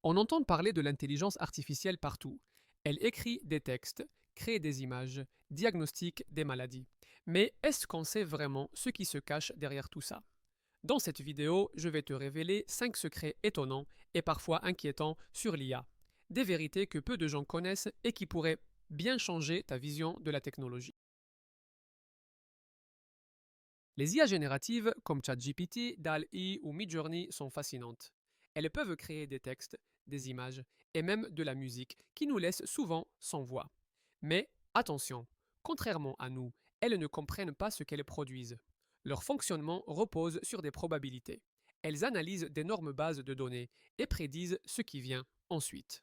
On entend parler de l'intelligence artificielle partout. Elle écrit des textes, crée des images, diagnostique des maladies. Mais est-ce qu'on sait vraiment ce qui se cache derrière tout ça? Dans cette vidéo, je vais te révéler 5 secrets étonnants et parfois inquiétants sur l'IA. Des vérités que peu de gens connaissent et qui pourraient bien changer ta vision de la technologie. Les IA génératives comme ChatGPT, DALL-E ou Midjourney sont fascinantes. Elles peuvent créer des textes, des images et même de la musique qui nous laissent souvent sans voix. Mais attention, contrairement à nous, elles ne comprennent pas ce qu'elles produisent. Leur fonctionnement repose sur des probabilités. Elles analysent d'énormes bases de données et prédisent ce qui vient ensuite.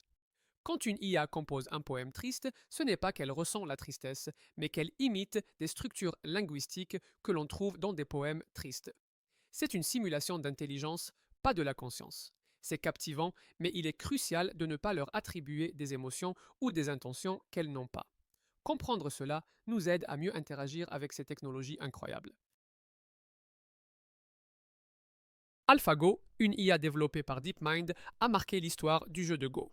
Quand une IA compose un poème triste, ce n'est pas qu'elle ressent la tristesse, mais qu'elle imite des structures linguistiques que l'on trouve dans des poèmes tristes. C'est une simulation d'intelligence, pas de la conscience. C'est captivant, mais il est crucial de ne pas leur attribuer des émotions ou des intentions qu'elles n'ont pas. Comprendre cela nous aide à mieux interagir avec ces technologies incroyables. AlphaGo, une IA développée par DeepMind, a marqué l'histoire du jeu de Go.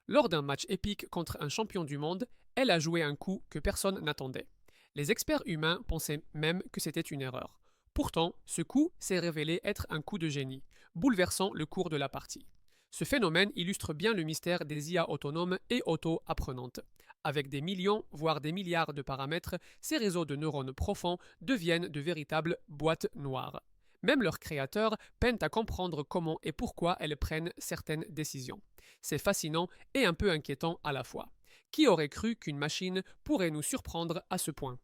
Lors d'un match épique contre un champion du monde, elle a joué un coup que personne n'attendait. Les experts humains pensaient même que c'était une erreur. Pourtant, ce coup s'est révélé être un coup de génie, bouleversant le cours de la partie. Ce phénomène illustre bien le mystère des IA autonomes et auto-apprenantes. Avec des millions, voire des milliards de paramètres, ces réseaux de neurones profonds deviennent de véritables boîtes noires. Même leurs créateurs peinent à comprendre comment et pourquoi elles prennent certaines décisions. C'est fascinant et un peu inquiétant à la fois. Qui aurait cru qu'une machine pourrait nous surprendre à ce point?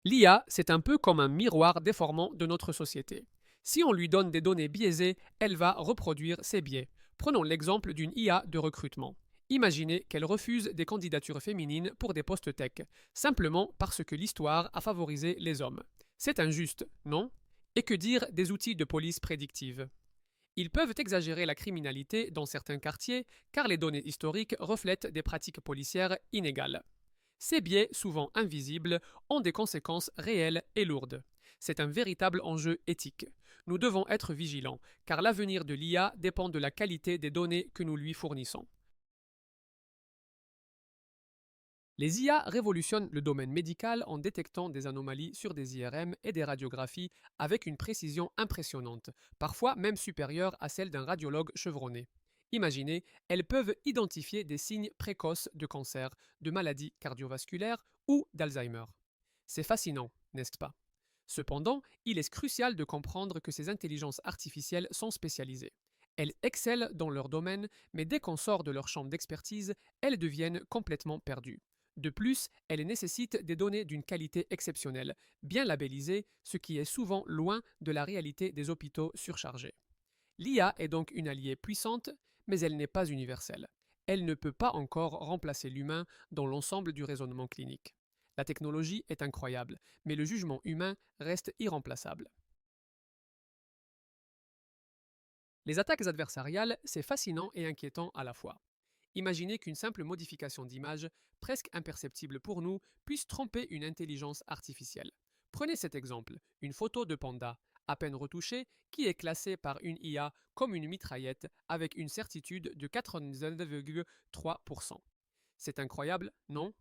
L'IA, c'est un peu comme un miroir déformant de notre société. Si on lui donne des données biaisées, elle va reproduire ces biais. Prenons l'exemple d'une IA de recrutement. Imaginez qu'elle refuse des candidatures féminines pour des postes tech, simplement parce que l'histoire a favorisé les hommes. C'est injuste, non? Et que dire des outils de police prédictive? Ils peuvent exagérer la criminalité dans certains quartiers car les données historiques reflètent des pratiques policières inégales. Ces biais, souvent invisibles, ont des conséquences réelles et lourdes. C'est un véritable enjeu éthique. Nous devons être vigilants, car l'avenir de l'IA dépend de la qualité des données que nous lui fournissons. Les IA révolutionnent le domaine médical en détectant des anomalies sur des IRM et des radiographies avec une précision impressionnante, parfois même supérieure à celle d'un radiologue chevronné. Imaginez, elles peuvent identifier des signes précoces de cancer, de maladies cardiovasculaires ou d'Alzheimer. C'est fascinant, n'est-ce pas? Cependant, il est crucial de comprendre que ces intelligences artificielles sont spécialisées. Elles excellent dans leur domaine, mais dès qu'on sort de leur champ d'expertise, elles deviennent complètement perdues. De plus, elles nécessitent des données d'une qualité exceptionnelle, bien labellisées, ce qui est souvent loin de la réalité des hôpitaux surchargés. L'IA est donc une alliée puissante, mais elle n'est pas universelle. Elle ne peut pas encore remplacer l'humain dans l'ensemble du raisonnement clinique. La technologie est incroyable, mais le jugement humain reste irremplaçable. Les attaques adversariales, c'est fascinant et inquiétant à la fois. Imaginez qu'une simple modification d'image, presque imperceptible pour nous, puisse tromper une intelligence artificielle. Prenez cet exemple, une photo de panda, à peine retouchée, qui est classée par une IA comme une mitraillette avec une certitude de 99,3%. C'est incroyable, non?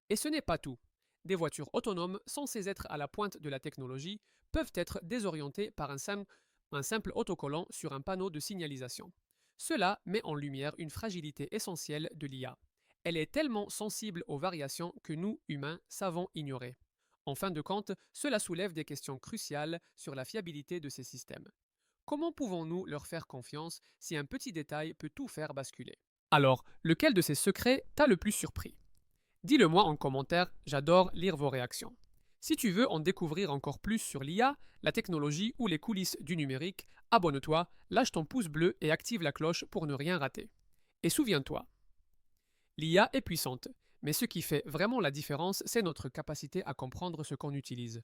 Et ce n'est pas tout. Des voitures autonomes, censées être à la pointe de la technologie, peuvent être désorientées par un simple autocollant sur un panneau de signalisation. Cela met en lumière une fragilité essentielle de l'IA. Elle est tellement sensible aux variations que nous, humains, savons ignorer. En fin de compte, cela soulève des questions cruciales sur la fiabilité de ces systèmes. Comment pouvons-nous leur faire confiance si un petit détail peut tout faire basculer? Alors, lequel de ces secrets t'a le plus surpris? Dis-le moi en commentaire, j'adore lire vos réactions. Si tu veux en découvrir encore plus sur l'IA, la technologie ou les coulisses du numérique, abonne-toi, lâche ton pouce bleu et active la cloche pour ne rien rater. Et souviens-toi, l'IA est puissante, mais ce qui fait vraiment la différence, c'est notre capacité à comprendre ce qu'on utilise.